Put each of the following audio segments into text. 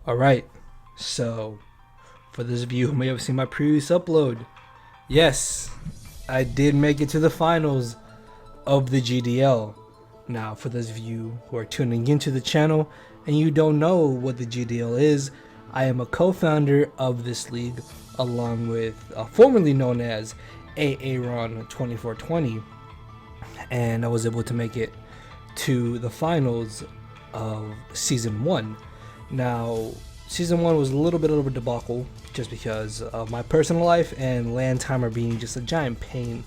Alright, so for those of you who may have seen my previous upload, yes, I did make it to the finals of the GDL. Now, for those of you who are tuning into the channel and you don't know what the GDL is, I am a co-founder of this league along with formerly known as Aaron 2420, and I was able to make it to the finals of season 1. Now, season 1 was a little bit of a debacle just because of my personal life and land timer being just a giant pain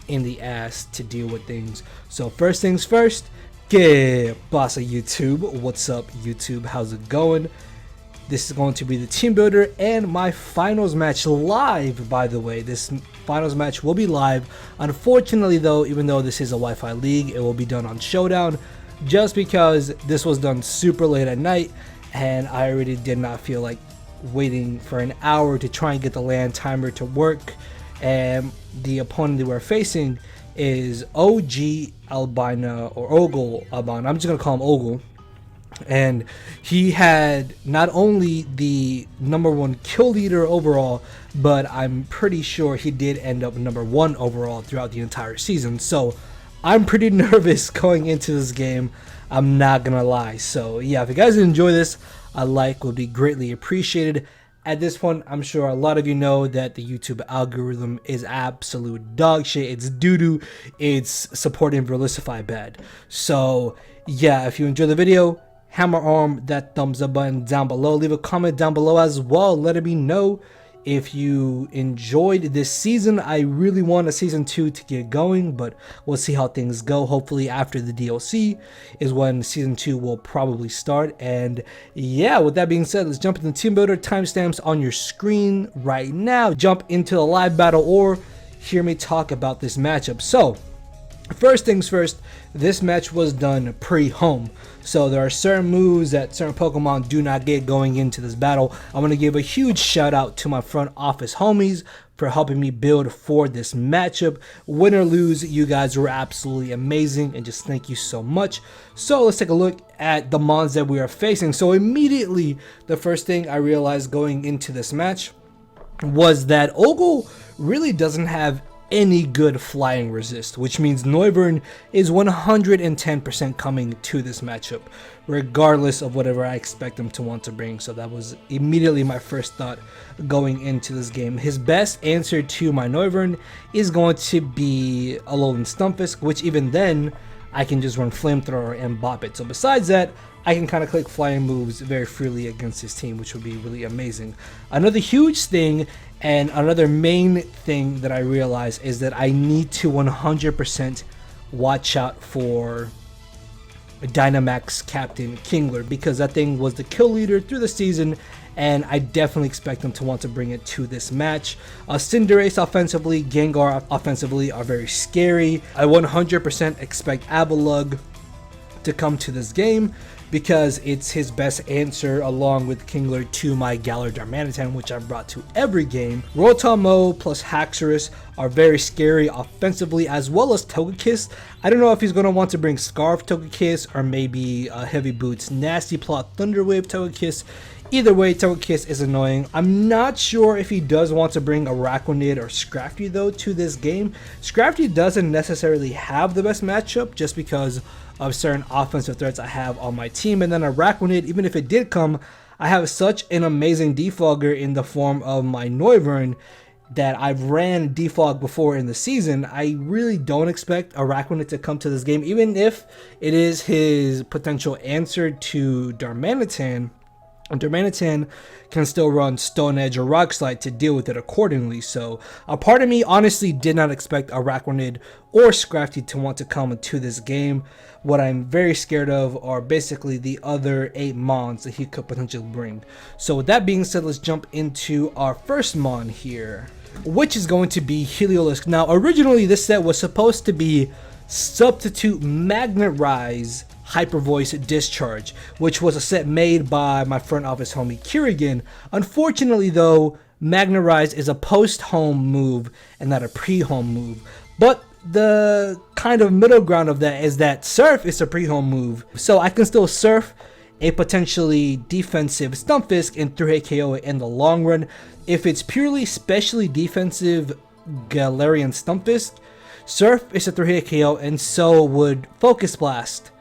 in the ass to deal with things. So first things first, que pasa YouTube? What's up YouTube? How's it going? This is going to be the team builder and my finals match live, by the way. This finals match will be live. Unfortunately though, even though this is a Wi-Fi league, it will be done on Showdown just because this was done super late at night and I already did not feel like waiting for an hour to try and get the land timer to work. And the opponent that we're facing is Ogalbina or Ogalbina. I'm just gonna call him Ogal. And he had not only the #1 kill leader overall, but I'm pretty sure he did end up #1 overall throughout the entire season. So I'm pretty nervous going into this game, I'm not gonna lie. So yeah, if you guys enjoy this, a like would be greatly appreciated. At this point, I'm sure a lot of you know that the YouTube algorithm is absolute dog shit. It's doo-doo. It's supporting Verlicify bad. So yeah, if you enjoy the video, hammer arm that thumbs up button down below. Leave a comment down below as well, letting me know if you enjoyed this season. I really want a season 2 to get going, but we'll see how things go. Hopefully after the DLC is when season 2 will probably start. And yeah, with that being said, let's jump into the team builder. Timestamps on your screen right now. Jump into the live battle or hear me talk about this matchup. So first things first, this match was done pre-home. So there are certain moves that certain Pokemon do not get going into this battle. I want to give a huge shout out to my front office homies for helping me build for this matchup. Win or lose, you guys were absolutely amazing and just thank you so much. So let's take a look at the mons that we are facing. So immediately, the first thing I realized going into this match was that Ogal really doesn't have any good flying resist, which means Noivern is 110% coming to this matchup regardless of whatever I expect him to want to bring. So that was immediately my first thought going into this game. His best answer to my Noivern is going to be Alolan Stunfisk, which even then I can just run Flamethrower and bop it. So besides that, I can kind of click flying moves very freely against his team, which would be really amazing. Another huge thing and another main thing that I realized is that I need to 100% watch out for Dynmax Captain Kingler, because that thing was the kill leader through the season and I definitely expect them to want to bring it to this match. Cinderace offensively, Gengar offensively are very scary. I 100% expect Avalugg to come to this game because it's his best answer along with Kingler to my Galar Darmanitan, which I brought to every game. Rotamo plus Haxorus are very scary offensively, as well as Togekiss. I don't know if he's going to want to bring Scarf Togekiss or maybe Heavy Boots Nasty Plot Thunderwave Togekiss. Either way, Togekiss is annoying. I'm not sure if he does want to bring Araquanid or Scrafty though to this game. Scrafty doesn't necessarily have the best matchup just because of certain offensive threats I have on my team. And then Araquanid, even if it did come, I have such an amazing defogger in the form of my Noivern that I've ran defog before in the season. I really don't expect Araquanid to come to this game, even if it is his potential answer to Darmanitan. Darmanitan can still run Stone Edge or Rock Slide to deal with it accordingly. So a part of me honestly did not expect Araquanid or Scrafty to want to come into this game. What I'm very scared of are basically the other 8 mons that he could potentially bring. So with that being said, let's jump into our first mon here, which is going to be Heliolisk. Now originally this set was supposed to be Substitute Magnet Rise Hyper Voice Discharge, which was a set made by my front office homie Kirigan. Unfortunately though, Magnet Rise is a post-home move and not a pre-home move. But the kind of middle ground of that is that Surf is a pre-home move, so I can still Surf a potentially defensive Stunfisk and 3-hit KO in the long run. If it's purely specially defensive Galarian Stunfisk, Surf is a 3-hit KO, and so would Focus Blast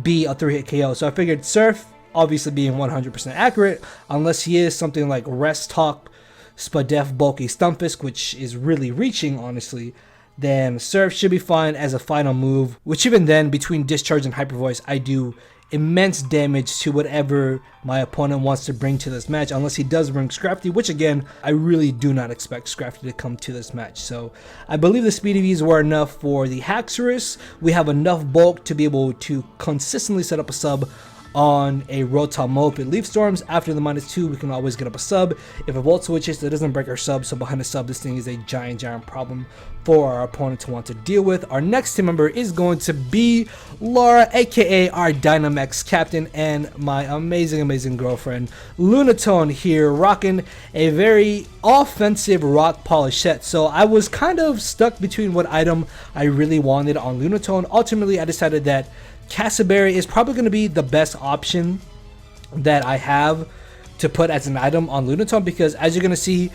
be a 3-hit KO. So I figured Surf, obviously being 100% accurate, unless he is something like Rest Talk, Spadef, Bulky Stunfisk, which is really reaching, honestly, then Surf should be fine as a final move, which even then, between Discharge and Hyper Voice, I do immense damage to whatever my opponent wants to bring to this match, unless he does bring Scrafty, which again, I really do not expect Scrafty to come to this match. So I believe the speed EVs were enough for the Haxorus. We have enough bulk to be able to consistently set up a sub on a Rotom mode. If it leaves Storms after the -2, we can always get up a sub. If it Volt Switches, it doesn't break our sub, so behind the sub, this thing is a giant problem for our opponent to want to deal with. Our next team member is going to be Laura, aka our Dynamax Captain, and my amazing girlfriend, Lunatone, here, rocking a very offensive Rock Polish set. So I was kind of stuck between what item I really wanted on Lunatone. Ultimately, I decided that Cassiberry is probably going to be the best option that I have to put as an item on Lunatone, because as you're going to see,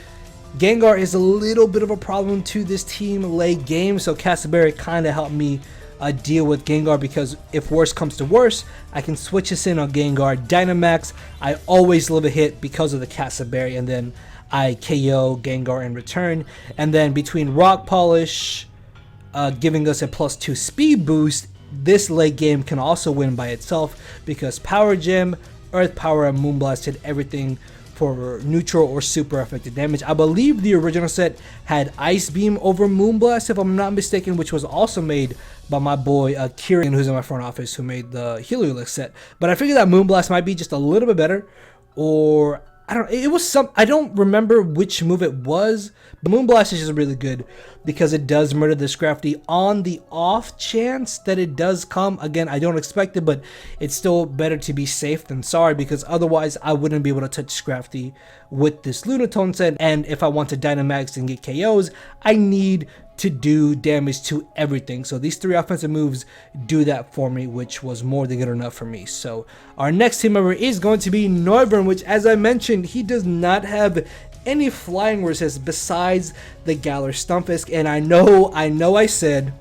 Gengar is a little bit of a problem to this team late game, so Cassiberry kind of helped me deal with Gengar, because if worse comes to worse, I can switch this in on Gengar. Dynamax, I always live a hit because of the Cassiberry, and then I KO Gengar in return. And then between Rock Polish giving us a +2 speed boost, this late game can also win by itself, because Power Gem, Earth Power, and Moonblast hit everything for neutral or super effective damage. I believe the original set had Ice Beam over Moonblast, if I'm not mistaken, which was also made by my boy Kieran, who's in my front office, who made the Heliolisk set. But I figured that Moonblast might be just a little bit better, or I don't remember which move it was, but Moonblast is just really good because it does murder the Scrafty on the off chance that it does come. Again, I don't expect it, but it's still better to be safe than sorry, because otherwise I wouldn't be able to touch Scrafty with this Lunatone set. And if I want to Dynamax and get KOs, I need to do damage to everything. So these 3 offensive moves do that for me, which was more than good enough for me. So our next team member is going to be Noivern, which, as I mentioned, he does not have any flying resist besides the Galar Stunfisk. And I know I said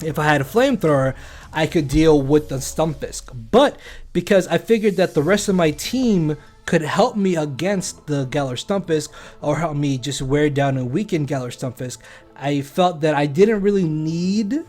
if I had a flamethrower, I could deal with the Stunfisk, but because I figured that the rest of my team could help me against the Galar Stunfisk, or help me just wear down and weaken Galar Stunfisk, I felt that I didn't really need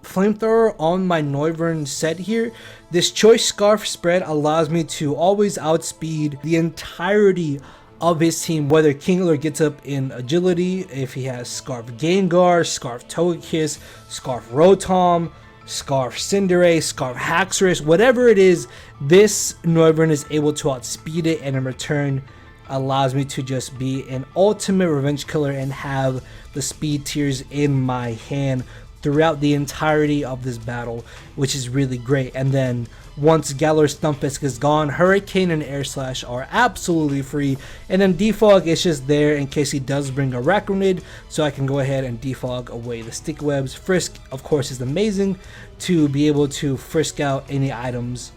Flamethrower on my Noivern set here. This Choice Scarf spread allows me to always outspeed the entirety of his team, whether Kingler gets up in agility, if he has Scarf Gengar, Scarf Togekiss, Scarf Rotom, Scarf Cinderace, Scarf Haxorus, whatever it is, this Noivern is able to outspeed it, and in return allows me to just be an ultimate revenge killer and have the speed tiers in my hand throughout the entirety of this battle, which is really great. And then once Galar Stunfisk is gone, Hurricane and Air Slash are absolutely free, and then Defog is just there in case he does bring a Arachnid, so I can go ahead and defog away the stick webs. Frisk, of course, is amazing to be able to frisk out any items.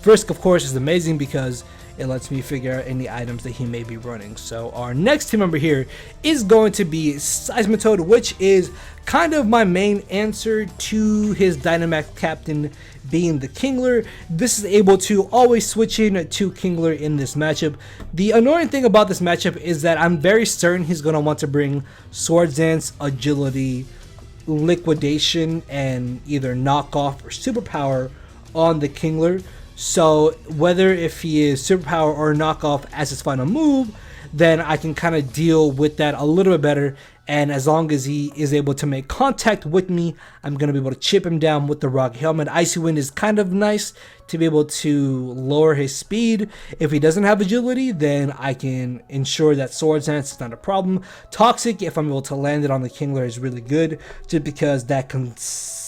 Frisk, of course, is amazing because it lets me figure out any items that he may be running. So our next team member here is going to be Seismitoad, which is kind of my main answer to his Dynamax Captain being the Kingler. This is able to always switch in to Kingler in this matchup. The annoying thing about this matchup is that I'm very certain he's going to want to bring Swords Dance, Agility, Liquidation, and either Knockoff or Superpower on the Kingler. So whether if he is Superpower or Knockoff as his final move, then I can kind of deal with that a little bit better. And as long as he is able to make contact with me, I'm going to be able to chip him down with the Rock Helmet. Icy Wind is kind of nice to be able to lower his speed. If he doesn't have agility, then I can ensure that Swords Dance is not a problem. Toxic, if I'm able to land it on the Kingler, is really good, just because that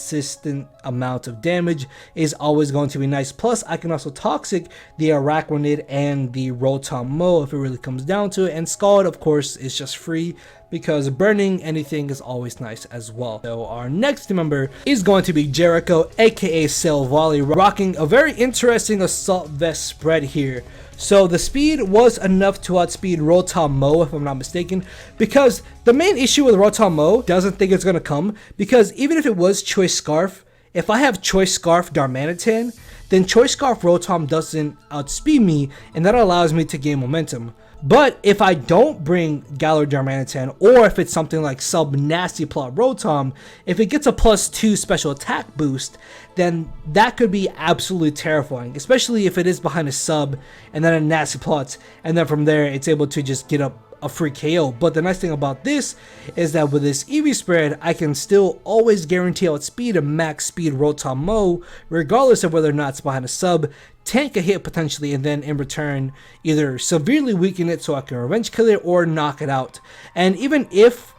consistent amount of damage is always going to be nice. Plus, I can also toxic the Arachnid and the Rotom Mo if it really comes down to it. And Scald, of course, is just free because burning anything is always nice as well. So our next member is going to be Jericho, aka Selvali, rocking a very interesting Assault Vest spread here. So the speed was enough to outspeed Rotom Mo, if I'm not mistaken, because the main issue with Rotom Mo doesn't think it's going to come, because even if it was Choice Scarf, if I have Choice Scarf Darmanitan, then Choice Scarf Rotom doesn't outspeed me, and that allows me to gain momentum. But if I don't bring Galar Darmanitan, or if it's something like Sub Nasty Plot Rotom, if it gets a +2 special attack boost, then that could be absolutely terrifying, especially if it is behind a sub and then a Nasty Plot, and then from there it's able to just get up a free KO. But the nice thing about this is that with this EV spread, I can still always guarantee outspeed a max speed Rotom Mo, regardless of whether or not it's behind a sub, tank a hit potentially, and then in return either severely weaken it so I can revenge kill it or knock it out. And even if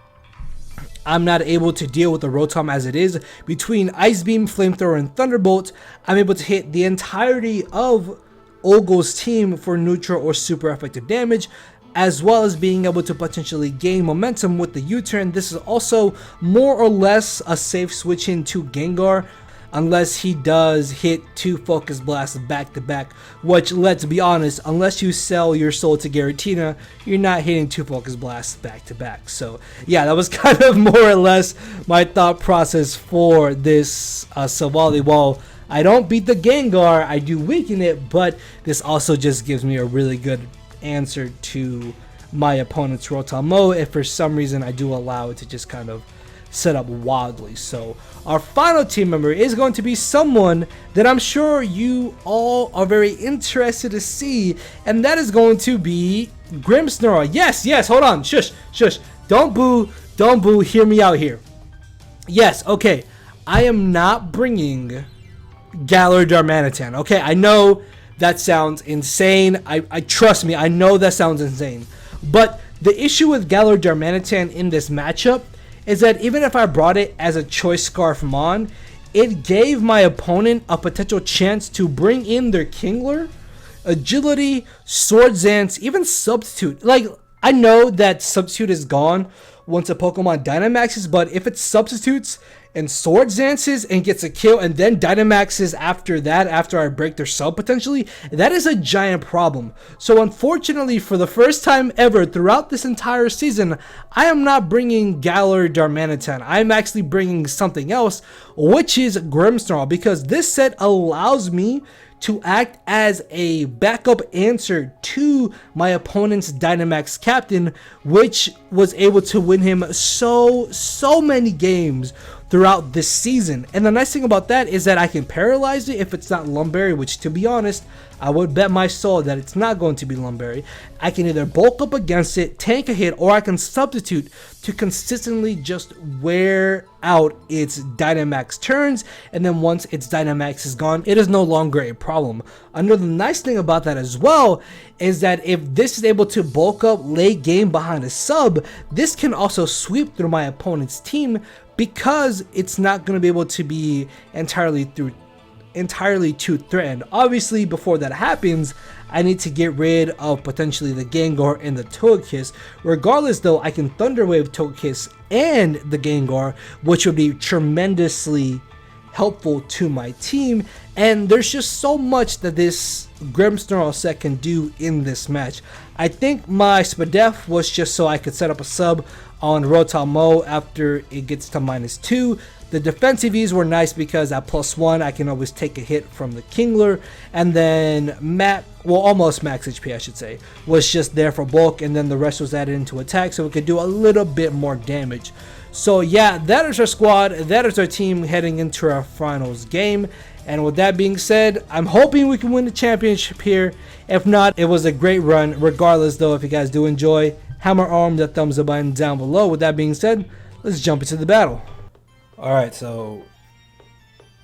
I'm not able to deal with the Rotom as it is, between Ice Beam, Flamethrower, and Thunderbolt, I'm able to hit the entirety of Ogal's team for neutral or super effective damage, as well as being able to potentially gain momentum with the U-turn. This is also more or less a safe switch into Gengar, unless he does hit 2 Focus Blasts back to back, which, let's be honest, unless you sell your soul to Giratina, you're not hitting 2 Focus Blasts back to back. So yeah, that was kind of more or less my thought process for this Selvali. While I don't beat the Gengar, I do weaken it, but this also just gives me a really good answer to my opponent's Rotom Mo if for some reason I do allow it to just kind of set up wildly. So our final team member is going to be someone that I'm sure you all are very interested to see, and that is going to be Grimmsnarl. Yes, hold on, shush, don't boo, hear me out here. Yes, okay, I am not bringing Galar Darmanitan. Okay, I know that sounds insane. I trust me, I know that sounds insane. But the issue with Galar Darmanitan in this matchup is that even if I brought it as a Choice Scarf Mon, it gave my opponent a potential chance to bring in their Kingler, Agility, Swords-Dance, even Substitute. Like, I know that Substitute is gone once a Pokemon Dynamaxes, but if it substitutes and Swords-Dances and gets a kill and then Dynamaxes after that, after I break their sub potentially, that is a giant problem. So unfortunately, for the first time ever throughout this entire season, I am not bringing Galar Darmanitan. I'm actually bringing something else, which is Grimmsnarl, because this set allows me to act as a backup answer to my opponent's Dynamax Captain, which was able to win him so many games throughout this season. And the nice thing about that is that I can paralyze it if it's not Lumberry, which, to be honest, I would bet my soul that it's not going to be Lumberry. I can either bulk up against it, tank a hit, or I can substitute to consistently just wear out its Dynamax turns, and then once its Dynamax is gone, it is no longer a problem. Another nice thing about that as well is that if this is able to bulk up late game behind a sub, this can also sweep through my opponent's team, because it's not going to be able to be entirely too threatened. Obviously, before that happens, I need to get rid of potentially the Gengar and the Togekiss. Regardless though, I can Thunder Wave Togekiss and the Gengar, which would be tremendously helpful to my team. And there's just so much that this Grimmsnarl set can do in this match. I think my Spadef was just so I could set up a sub on Rotom Mo after it gets to -2. The defensive E's were nice because at +1 I can always take a hit from the Kingler, and then almost max HP I should say, was just there for bulk, and then the rest was added into attack so it could do a little bit more damage. So yeah, that is our squad, that is our team heading into our finals game. And with that being said, I'm hoping we can win the championship here. If not, it was a great run. Regardless though, if you guys do enjoy, hammer arm the thumbs up button down below. With that being said, let's jump into the battle. Alright, so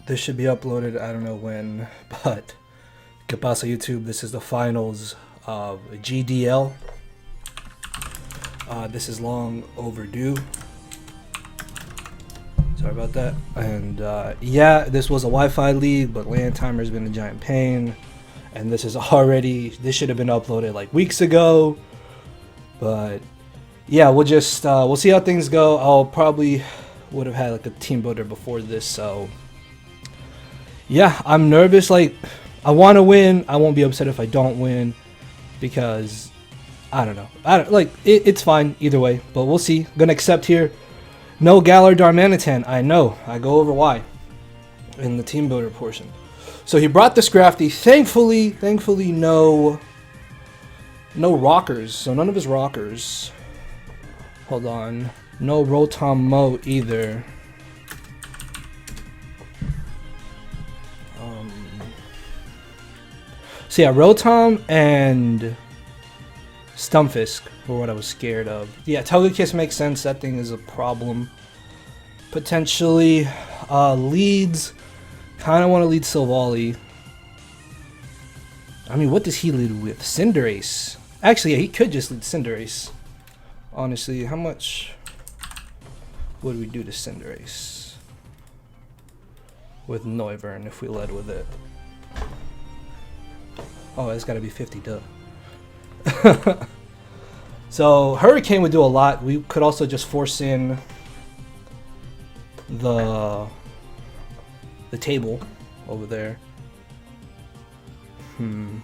this should be uploaded, I don't know when, but que pasa YouTube, this is the finals of GDL. This is long overdue. Sorry about that. And yeah, this was a Wi-Fi lead, but land timer's been a giant pain. And this should have been uploaded like weeks ago. But yeah, we'll see how things go. I'll probably would have had like a team builder before this, so yeah, I'm nervous. Like, I want to win. I won't be upset if I don't win, because I don't know. It's fine either way, but we'll see. Gonna accept here. No Galar Darmanitan. I know. I go over why in the team builder portion. So he brought the Scrafty. Thankfully, no rockers. So none of his rockers. Hold on. No Rotom Mo either. So yeah, Rotom and Stunfisk were what I was scared of. Yeah, Togekiss makes sense. That thing is a problem. Potentially. Leads. Kind of want to lead Silvally. I mean, what does he lead with? Cinderace. Actually, yeah, he could just lead Cinderace. Honestly, how much would we do to Cinderace with Noivern if we led with it? Oh, it's got to be 50, duh. So Hurricane would do a lot. We could also just force in the table over there. I'm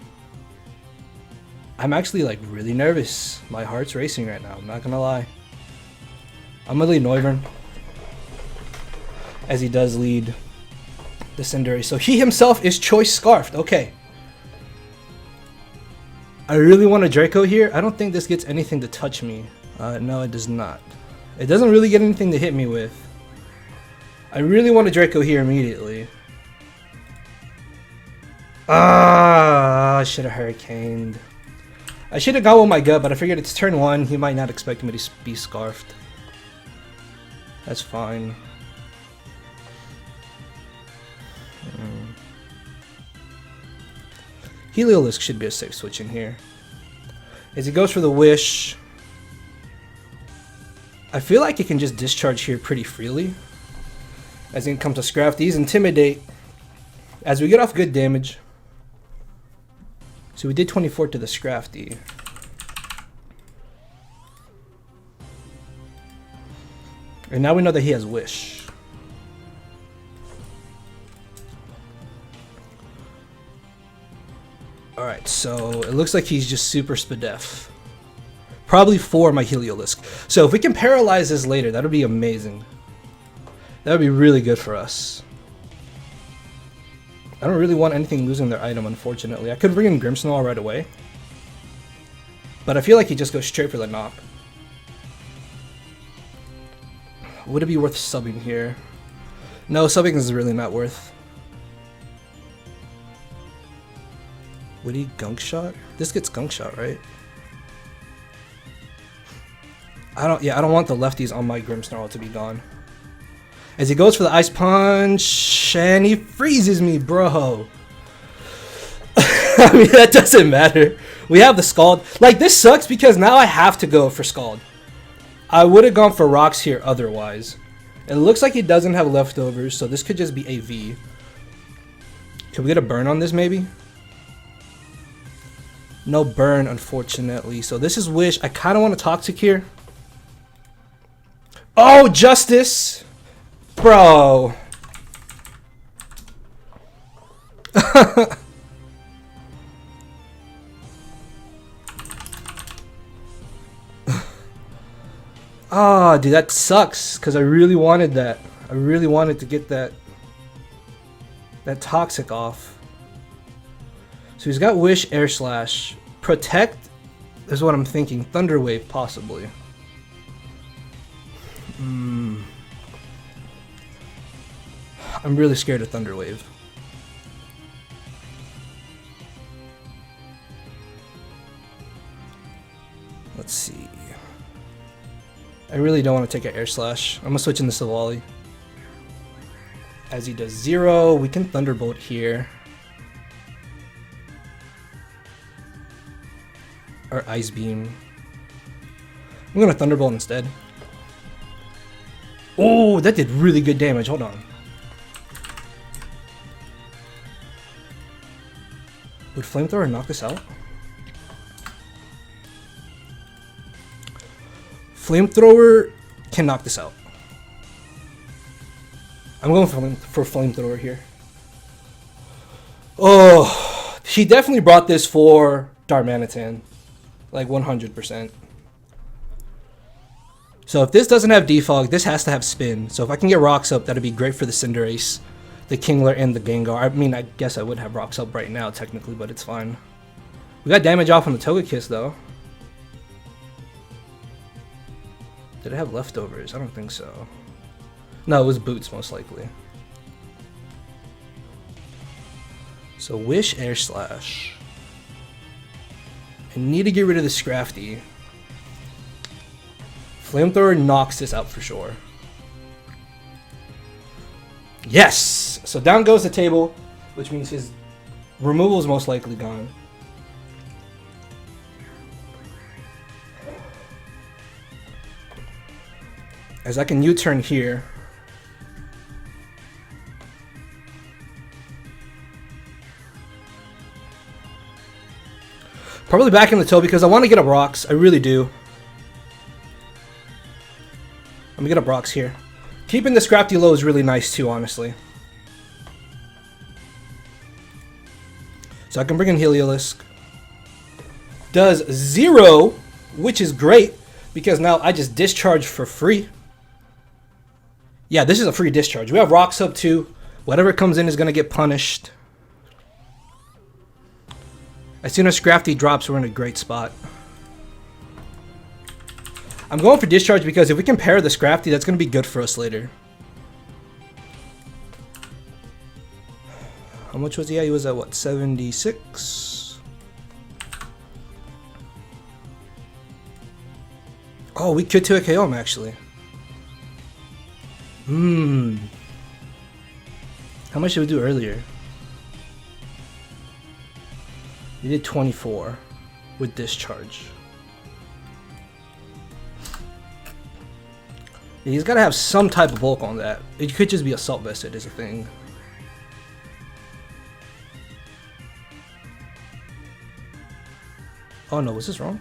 actually like really nervous. My heart's racing right now. I'm not gonna lie. I'm gonna lead Noivern, as he does lead the Cinderace. So he himself is Choice Scarfed. Okay. I really want a Draco here. I don't think this gets anything to touch me. No, it does not. It doesn't really get anything to hit me with. I really want a Draco here immediately. I should have Hurricaned. I should have gone with my gut, but I figured it's turn 1. He might not expect me to be Scarfed. That's fine. Heliolisk should be a safe switch in here. As he goes for the Wish, I feel like he can just discharge here pretty freely. As he comes to Scrafties, Intimidate. As we get off good damage. So we did 24 to the Scrafty. And now we know that he has Wish. Alright, so it looks like he's just super Spadef. Probably for my Heliolisk. So if we can paralyze this later, that would be amazing. That would be really good for us. I don't really want anything losing their item, unfortunately. I could bring in Grimmsnarl right away. But I feel like he just goes straight for the knock. Would it be worth subbing here? No, subbing is really not worth. Would he Gunk Shot? This gets Gunk Shot, right? I don't want the lefties on my Grimmsnarl to be gone. As he goes for the Ice Punch, and he freezes me, bro. I mean, that doesn't matter. We have the Scald. Like, this sucks because now I have to go for Scald. I would have gone for Rocks here otherwise. It looks like he doesn't have leftovers, so this could just be AV. Can we get a burn on this, maybe? No burn, unfortunately. So this is Wish. I kind of want to Toxic here. Oh, Justice! Bro. Ah, dude, that sucks. Because I really wanted that. I really wanted to get that Toxic off. So he's got Wish, Air Slash. Protect is what I'm thinking. Thunder Wave, possibly. I'm really scared of Thunder Wave. Let's see. I really don't want to take an Air Slash. I'm going to switch into Silvally. As he does 0, we can Thunderbolt here. Or Ice Beam. I'm going to Thunderbolt instead. Oh, that did really good damage. Hold on. Would Flamethrower knock this out? Flamethrower can knock this out. I'm going for Flamethrower here. Oh, she definitely brought this for Darmanitan. Like 100%. So if this doesn't have Defog, this has to have Spin. So if I can get Rocks up, that'd be great for the Cinderace, the Kingler, and the Gengar. I mean, I guess I would have Rocks up right now, technically, but it's fine. We got damage off on the Togekiss, though. Did it have leftovers? I don't think so. No, it was Boots, most likely. So Wish, Air Slash. I need to get rid of the Scrafty. Flamethrower knocks this out for sure. Yes! So down goes the table, which means his removal is most likely gone. As I can U-turn here. Probably back in the toe because I want to get up Rocks. I really do. Let me get up Rocks here. Keeping the Scrafty low is really nice too, honestly. So I can bring in Heliolisk. Does 0, which is great because now I just discharge for free. Yeah, this is a free discharge. We have Rocks up too. Whatever comes in is going to get punished. As soon as Scrafty drops, we're in a great spot. I'm going for discharge because if we can pair the Scrafty, that's going to be good for us later. How much was he at? He was at what, 76? Oh, we could 2 KO him actually. How much did we do earlier? We did 24 with discharge. Yeah, he's got to have some type of bulk on that. It could just be Assault Vested is a thing. Oh no, was this wrong?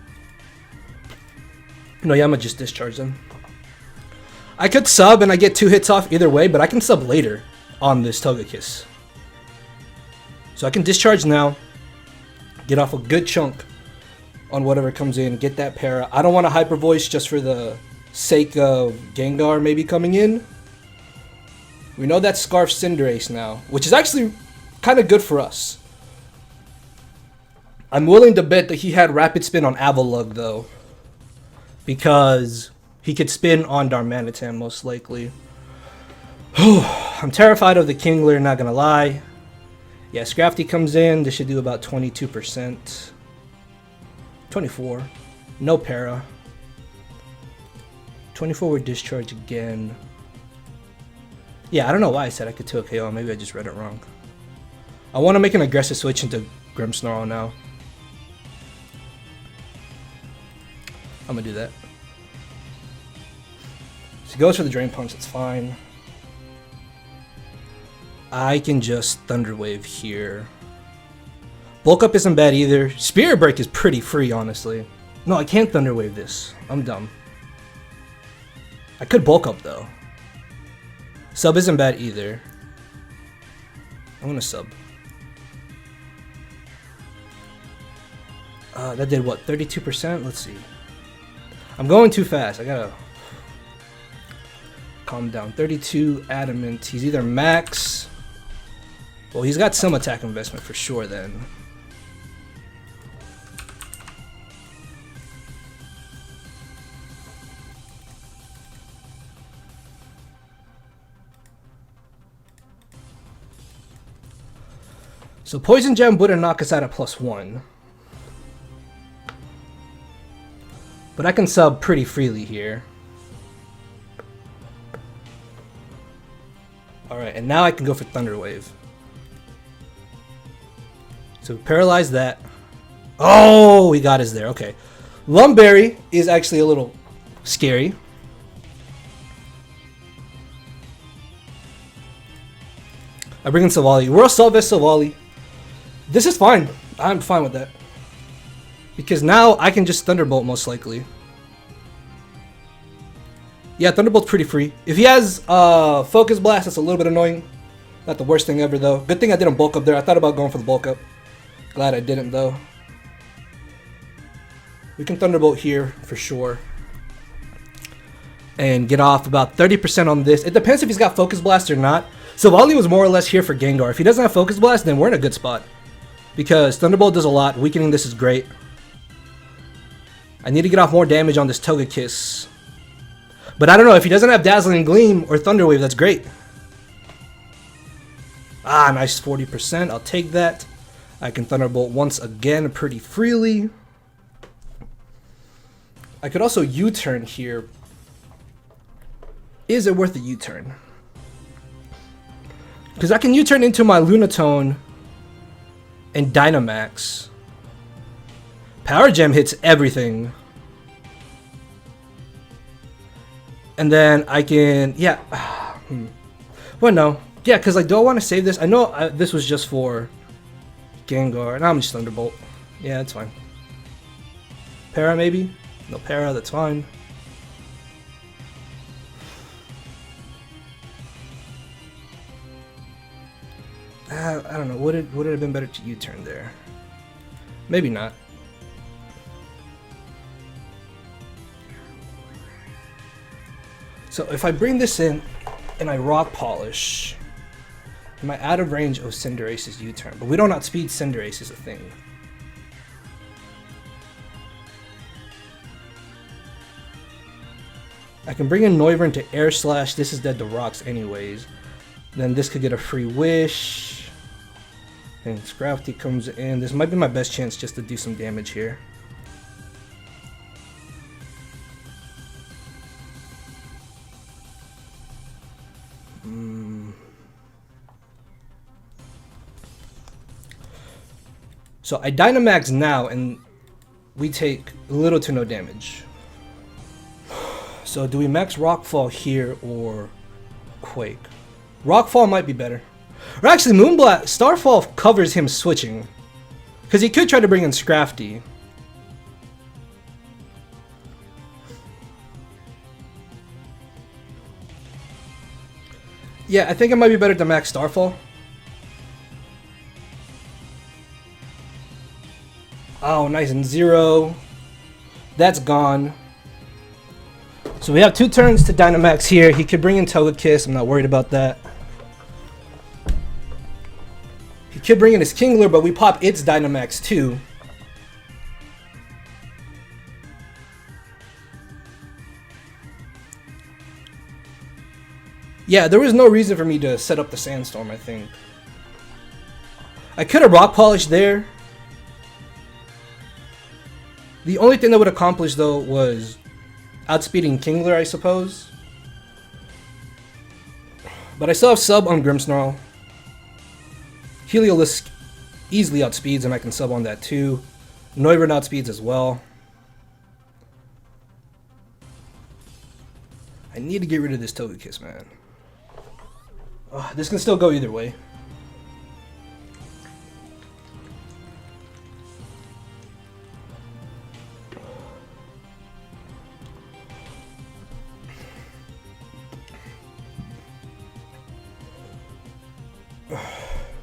No, yeah, I'm gonna just discharge them. I could sub and I get 2 hits off either way, but I can sub later on this Togekiss. So I can discharge now, get off a good chunk on whatever comes in, get that para. I don't want a Hyper Voice just for the sake of Gengar maybe coming in. We know that Scarf Cinderace now, which is actually kind of good for us. I'm willing to bet that he had Rapid Spin on Avalugg though, because he could spin on Darmanitan most likely. I'm terrified of the Kingler, not gonna lie. Yeah, Scrafty comes in. This should do about 22%. 24. No para. 24 with discharge again. Yeah, I don't know why I said I could 2 KO. Maybe I just read it wrong. I want to make an aggressive switch into Grimmsnarl now. I'm gonna do that. So he goes for the Drain Punch, it's fine. I can just Thunder Wave here. Bulk Up isn't bad either. Spirit Break is pretty free, honestly. No, I can't Thunder Wave this. I'm dumb. I could Bulk Up though. Sub isn't bad either. I'm gonna sub. That did what, 32%? Let's see. I'm going too fast. I gotta calm down. 32 Adamant. He's either max. Well, he's got some attack investment for sure then. So Poison Gem wouldn't knock us out at +1. But I can sub pretty freely here. Alright, and now I can go for Thunder Wave. So paralyze that. Oh, he got us there. Okay. Lumberry is actually a little scary. I bring in Savali. We're Assault Vest Savali. This is fine. I'm fine with that. Because now I can just Thunderbolt most likely. Yeah, Thunderbolt's pretty free. If he has Focus Blast, that's a little bit annoying. Not the worst thing ever though. Good thing I didn't bulk up there. I thought about going for the bulk up. Glad I didn't though. We can Thunderbolt here for sure. And get off about 30% on this. It depends if he's got Focus Blast or not. Savali was more or less here for Gengar. If he doesn't have Focus Blast, then we're in a good spot. Because Thunderbolt does a lot. Weakening this is great. I need to get off more damage on this Togekiss. But I don't know, if he doesn't have Dazzling Gleam or Thunder Wave, that's great. Ah, nice 40%. I'll take that. I can Thunderbolt once again pretty freely. I could also U-turn here. Is it worth a U-turn? Because I can U-turn into my Lunatone and Dynamax. Power Gem hits everything. And then I can, yeah. Well, no. Yeah, because I don't want to save this. I know this was just for Gengar. And I'm just Thunderbolt. Yeah, that's fine. Para, maybe? No Para, that's fine. I don't know. Would it have been better to U-turn there? Maybe not. So if I bring this in and I Rock Polish, am I out of range of Cinderace's U-turn? But we don't outspeed Cinderace is a thing. I can bring in Noivern to Air Slash. This is dead to rocks anyways. Then this could get a free Wish. And Scrafty comes in. This might be my best chance just to do some damage here. So I Dynamax now and we take little to no damage. So do we max Rockfall here or Quake? Rockfall might be better. Or actually Moonblast, Starfall covers him switching. Because he could try to bring in Scrafty. Yeah, I think it might be better to max Starfall. Oh, nice and 0. That's gone. So we have 2 turns to Dynamax here. He could bring in Togekiss. I'm not worried about that. He could bring in his Kingler, but we pop its Dynamax too. Yeah, there was no reason for me to set up the Sandstorm, I think. I could have Rock Polished there. The only thing that would accomplish though was outspeeding Kingler, I suppose. But I still have sub on Grimmsnarl. Heliolisk easily outspeeds and I can sub on that too. Noivern outspeeds as well. I need to get rid of this Togekiss, man. This can still go either way.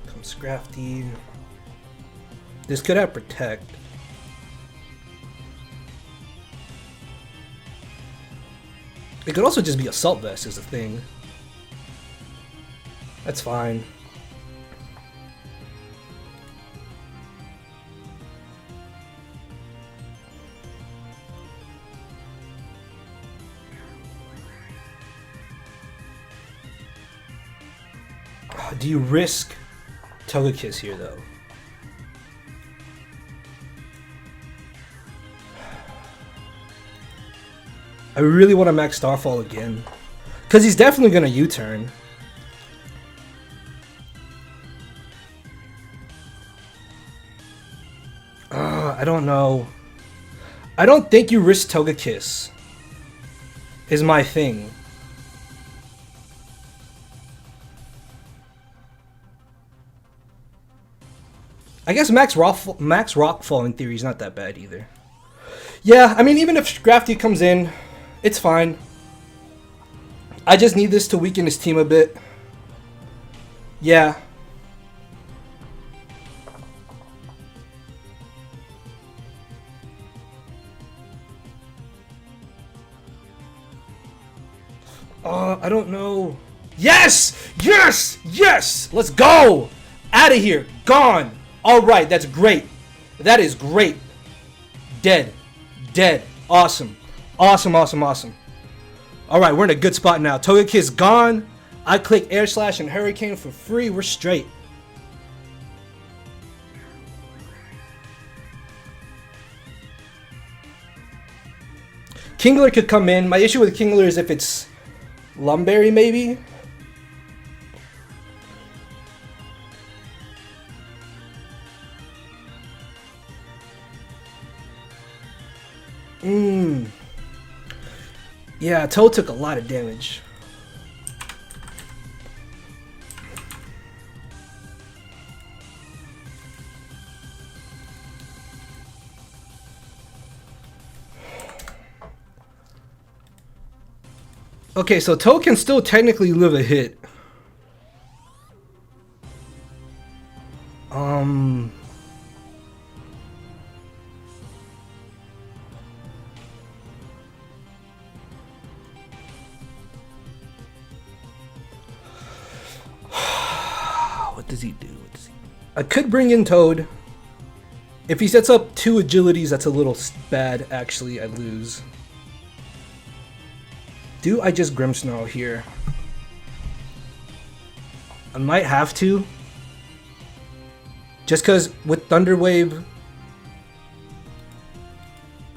Comes Scrafty. This could have Protect. It could also just be Assault Vest is the thing. That's fine. Do you risk Togekiss here though? I really want to max Starfall again. Because he's definitely going to U-turn. I don't know. I don't think you risk Togekiss. Is my thing. I guess Max Rockfall in theory is not that bad either. Yeah, I mean, even if Grafty comes in, it's fine. I just need this to weaken his team a bit. Yeah. I don't know. Yes! Yes! Yes! Let's go! Out of here. Gone. Alright, that's great. That is great. Dead. Dead. Awesome. Awesome, awesome, awesome. Alright, we're in a good spot now. Togekiss gone. I click Air Slash and Hurricane for free. We're straight. Kingler could come in. My issue with Kingler is if it's Lumberry, maybe? Yeah, Toad took a lot of damage. Okay, so Toad can still technically live a hit. What does he do? I could bring in Toad. If he sets up 2 agilities, that's a little bad, actually. I lose. Do I just Grimmsnarl here? I might have to. Just because with Thunder Wave...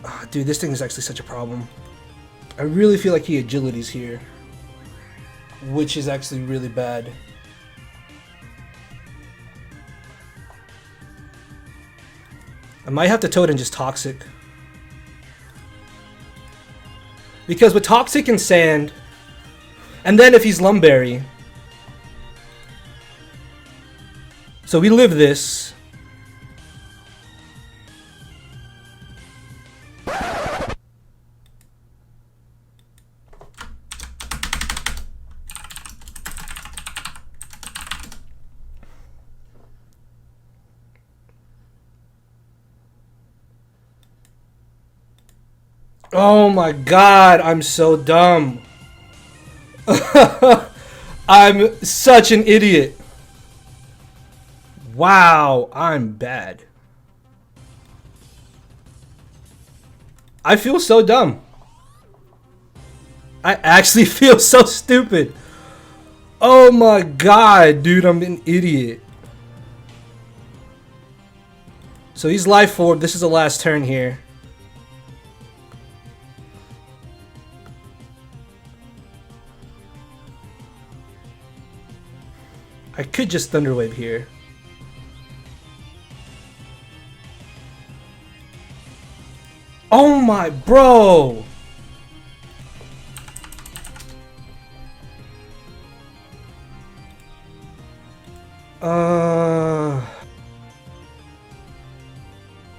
Oh, dude, this thing is actually such a problem. I really feel like he agilities here. Which is actually really bad. I might have to Toad and just Toxic. Because with Toxic and Sand, and then if he's Lumberry, so we live this. Oh my god, I'm so dumb. I'm such an idiot. Wow, I'm bad. I feel so dumb. I actually feel so stupid. Oh my god, dude, I'm an idiot. So he's life forward. This is the last turn here. I could just Thunder Wave here. Oh my bro!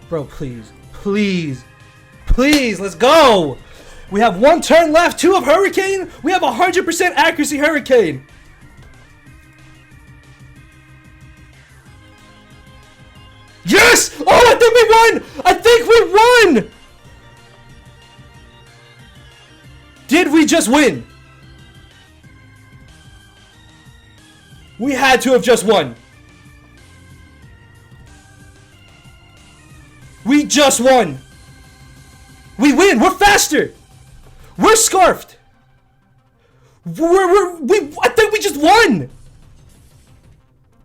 Bro, please. Please. Please, let's go! We have 1 turn left, 2 of Hurricane! We have 100% accuracy Hurricane! Yes! Oh, I think we won! I think we won! Did we just win? We had to have just won. We just won. We win. We're faster. We're scarfed. I think we just won.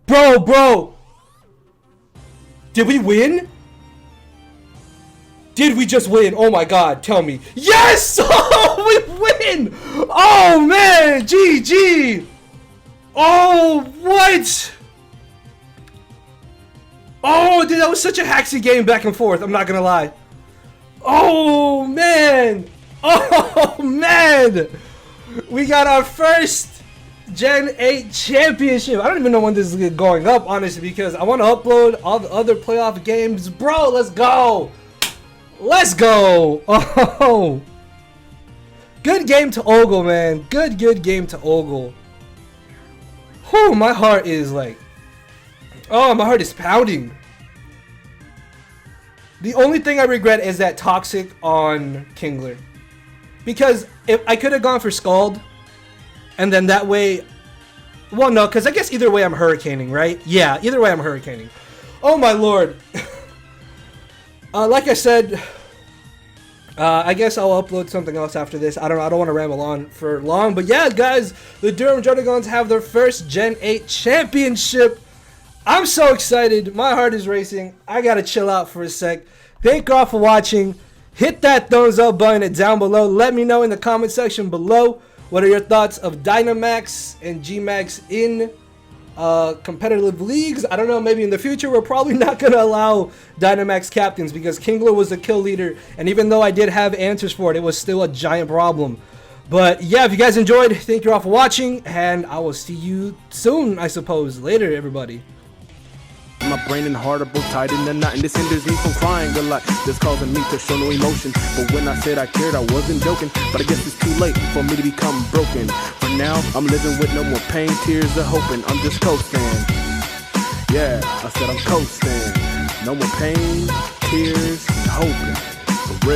Bro. Did we win? Did we just win? Oh my god, tell me. Yes! Oh, we win! Oh man, GG! Oh, what? Oh, dude, that was such a haxy game back and forth, I'm not gonna lie. Oh man! Oh man! We got our first Gen 8 championship. I don't even know when this is going up, honestly, because I want to upload all the other playoff games. Bro, let's go. Let's go. Oh. Good game to Ogal, man. Good game to Ogal. Whew, my heart is like... Oh, my heart is pounding. The only thing I regret is that Toxic on Kingler. Because if I could have gone for Scald, and then that way... Well, no, because I guess either way I'm hurricaning, right? Yeah, either way I'm hurricaning. Oh, my lord. Like I said, I guess I'll upload something else after this. I don't want to ramble on for long. But yeah, guys, the Durham Druddigons have their first Gen 8 championship. I'm so excited. My heart is racing. I got to chill out for a sec. Thank you all for watching. Hit that thumbs up button down below. Let me know in the comment section below what are your thoughts of Dynamax and Gmax in competitive leagues. I don't know, maybe in the future we're probably not going to allow Dynamax captains because Kingler was the kill leader, and even though I did have answers for it, it was still a giant problem. But yeah, if you guys enjoyed, thank you all for watching, and I will see you soon, I suppose. Later, everybody. My brain and heart are both tied in a knot, and this hinders me from crying a lot. This causing me to show no emotion. But when I said I cared, I wasn't joking. But I guess it's too late for me to become broken. For now, I'm living with no more pain, tears, or hoping. I'm just coasting. Yeah, I said I'm coasting. No more pain, tears, and hoping. For real.